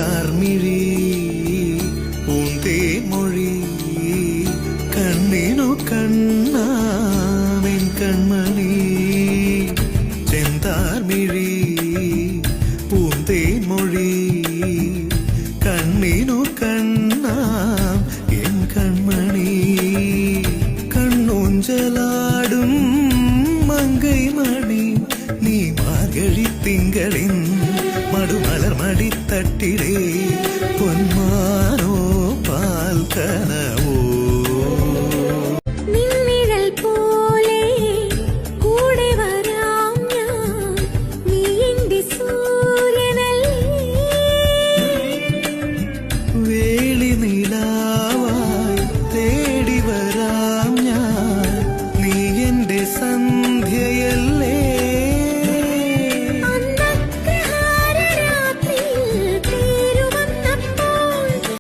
ചെന്താർമിഴി പൂന്തേ മൊഴി കണ്ണിനു കണ്ണാമെൻ കൺമണി ചെന്താർമിഴി പൂന്തേ മൊഴി കണ്ണിനു കണ്ണാം എൻ കൺമണി കണ്ണൂഞ്ചലാടും മങ്കൈ മണി നീ മാർഗഴി തിങ്കളിൻ മടുമലർ മടിത്തട്ടിടേ പൊന്മാനോ പാൽക്കന